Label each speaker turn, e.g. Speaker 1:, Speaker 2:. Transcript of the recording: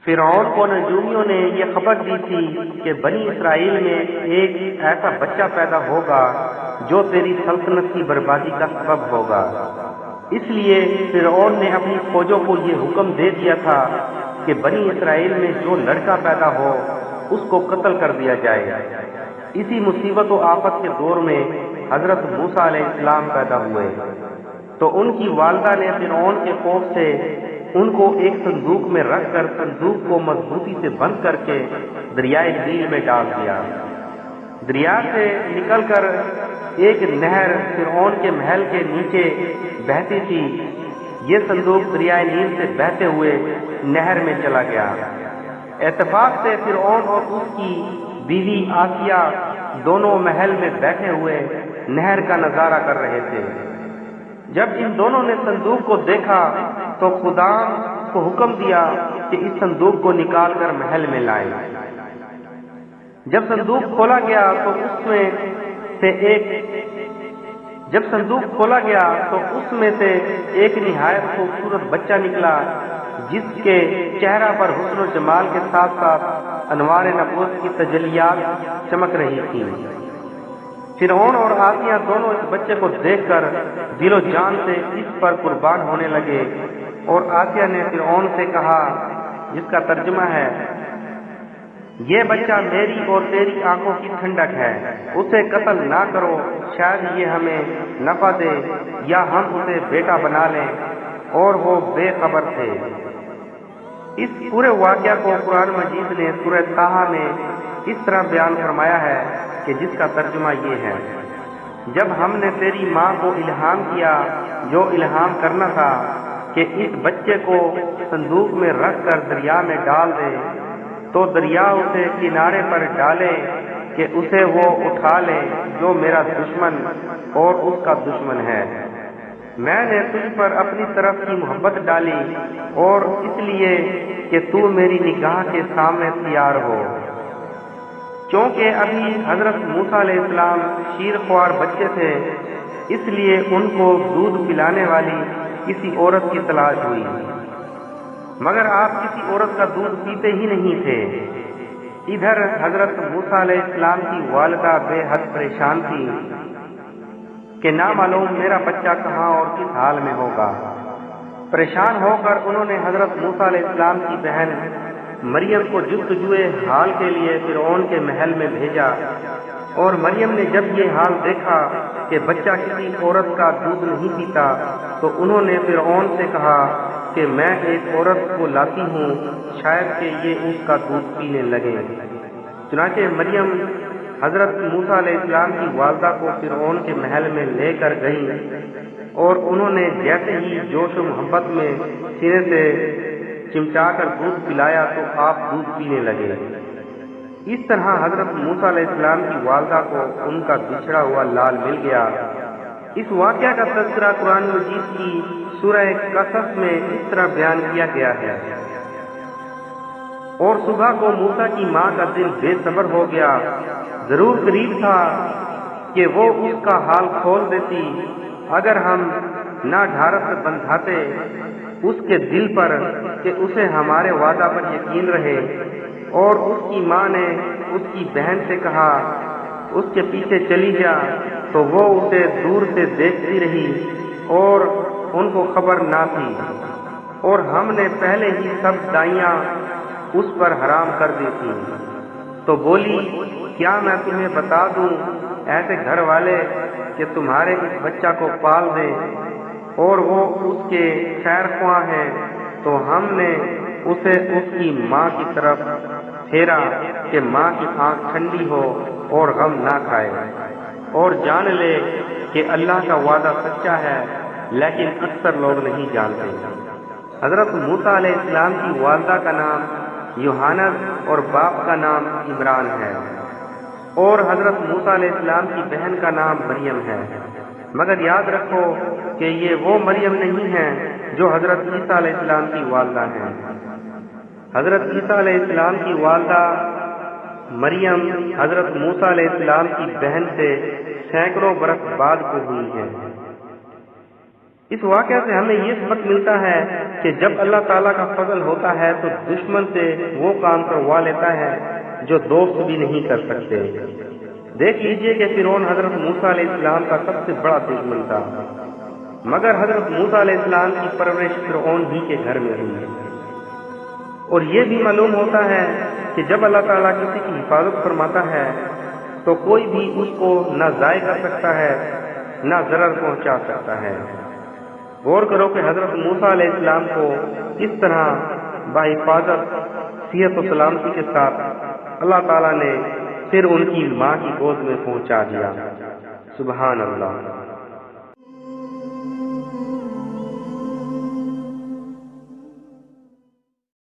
Speaker 1: فرعون کو نجومیوں نے یہ خبر دی تھی کہ بنی اسرائیل میں ایک ایسا بچہ پیدا ہوگا جو تیری سلطنت کی بربادی کا سبب ہوگا۔ اس لیے فرعون نے اپنی فوجوں کو یہ حکم دے دیا تھا کہ بنی اسرائیل میں جو لڑکا پیدا ہو اس کو قتل کر دیا جائے۔ اسی مصیبت و آفت کے دور میں حضرت موسیٰ علیہ السلام پیدا ہوئے تو ان کی والدہ نے فرعون کے خوف سے ان کو ایک صندوق میں رکھ کر صندوق کو مضبوطی سے بند کر کے دریائے نیل میں ڈال دیا۔ دریا سے نکل کر ایک نہر فرعون کے محل کے نیچے بہتی تھی۔ یہ صندوق دریائے نیل سے بہتے ہوئے نہر میں چلا گیا۔ اتفاق سے فرعون اور اس کی بیوی آسیہ دونوں محل میں بیٹھے ہوئے نہر کا نظارہ کر رہے تھے۔ جب ان دونوں نے صندوق کو دیکھا تو خدا کو حکم دیا کہ اس صندوق کو نکال کر محل میں لائیں۔ جب صندوق کھولا گیا تو اس میں سے ایک نہایت خوبصورت بچہ نکلا جس کے چہرہ پر حسن و جمال کے ساتھ ساتھ انوار نبوت کی تجلیات چمک رہی تھی۔ فرعون اور آسیہ دونوں اس بچے کو دیکھ کر دل و جان سے اس پر قربان ہونے لگے، اور آسیہ نے فرعون سے کہا، جس کا ترجمہ ہے، یہ بچہ میری اور تیری آنکھوں کی ٹھنڈک ہے، اسے قتل نہ کرو، شاید یہ ہمیں نفع دے یا ہم اسے بیٹا بنا لیں۔ اور وہ بے خبر تھے۔ اس پورے واقعہ کو قرآن مجید نے سورہ طٰہٰ میں اس طرح بیان فرمایا ہے کہ جس کا ترجمہ یہ ہے، جب ہم نے تیری ماں کو الہام کیا جو الہام کرنا تھا کہ اس بچے کو صندوق میں رکھ کر دریا میں ڈال دے، تو دریا اسے کنارے پر ڈالے کہ اسے وہ اٹھا لے جو میرا دشمن اور اس کا دشمن ہے۔ میں نے تجھ پر اپنی طرف کی محبت ڈالی اور اس لیے کہ تو میری نگاہ کے سامنے تیار ہو۔ چونکہ ابھی حضرت موسیٰ علیہ السلام شیر خوار بچے تھے، اس لیے ان کو دودھ پلانے والی کسی عورت کی تلاش ہوئی، مگر آپ کسی عورت کا دودھ پیتے ہی نہیں تھے۔ ادھر حضرت موسیٰ علیہ السلام کی والدہ بے حد پریشان تھی کہ نہ معلوم میرا بچہ کہاں اور کس حال میں ہوگا۔ پریشان ہو کر انہوں نے حضرت موسیٰ علیہ السلام کی بہن مریم کو جستجوئے حال کے لیے فرعون کے محل میں بھیجا، اور مریم نے جب یہ حال دیکھا کہ بچہ کسی عورت کا دودھ نہیں پیتا تو انہوں نے فرعون سے کہا کہ میں ایک عورت کو لاتی ہوں، شاید کہ یہ اس کا دودھ پینے لگے۔ چنانچہ مریم حضرت موسیٰ علیہ السلام کی والدہ کو فرعون کے محل میں لے کر گئیں، اور انہوں نے جیسے ہی جوش و محبت میں سینے سے چمچا کر دودھ پلایا تو آپ دودھ پینے لگے۔ اس طرح حضرت موسیٰ علیہ السلام کی والدہ کو ان کا بچھڑا ہوا لال مل گیا۔ اس واقعہ کا تذکرہ قرآن مجید کی سورہ قصص میں اس طرح بیان کیا گیا ہے، اور صبح کو موسیٰ کی ماں کا دل بے صبر ہو گیا، ضرور قریب تھا کہ وہ اس کا حال کھول دیتی اگر ہم نہ ڈھارس بندھاتے اس کے دل پر کہ اسے ہمارے وعدہ پر یقین رہے۔ اور اس کی ماں نے اس کی بہن سے کہا، اس کے پیچھے چلی جا، تو وہ اسے دور سے دیکھتی رہی اور ان کو خبر نہ تھی، اور ہم نے پہلے ہی سب دائیاں اس پر حرام کر دی تھی۔ تو بولی، کیا میں تمہیں بتا دوں ایسے گھر والے کہ تمہارے اس بچہ کو پال دیں، اور وہ اس کے خیر خواہ ہیں؟ تو ہم نے اسے اس کی ماں کی طرف پھیرا کہ ماں کی آنکھ ٹھنڈی ہو اور غم نہ کھائے، اور جان لے کہ اللہ کا وعدہ سچا ہے، لیکن اکثر لوگ نہیں جانتے۔ حضرت موسیٰ علیہ السلام کی والدہ کا نام یوحنس اور باپ کا نام عمران ہے، اور حضرت موسیٰ علیہ السلام کی بہن کا نام مریم ہے۔ مگر یاد رکھو کہ یہ وہ مریم نہیں ہے جو حضرت عیسیٰ علیہ السلام کی والدہ ہیں۔ حضرت عیسیٰ علیہ السلام کی والدہ مریم حضرت موسیٰ علیہ السلام کی بہن سے سینکڑوں برس بعد کو ہوئی ہے۔ اس واقعہ سے ہمیں یہ سبق ملتا ہے کہ جب اللہ تعالیٰ کا فضل ہوتا ہے تو دشمن سے وہ کام کروا لیتا ہے جو دوست بھی نہیں کر سکتے۔ دیکھ لیجئے کہ فرعون حضرت موسیٰ علیہ السلام کا سب سے بڑا دشمن تھا، مگر حضرت موسیٰ علیہ السلام کی پرورش فرعون ہی کے گھر میں ہوئی۔ اور یہ بھی معلوم ہوتا ہے کہ جب اللہ تعالیٰ کسی کی حفاظت فرماتا ہے تو کوئی بھی اس کو نہ ضائع کر سکتا ہے نہ ضرر پہنچا سکتا ہے۔ غور کرو کہ حضرت موسیٰ علیہ السلام کو کس طرح بحفاظت صحت و سلامتی کے ساتھ اللہ تعالیٰ نے پھر ان کی ماں کی گود میں پہنچا دیا۔ سبحان اللہ۔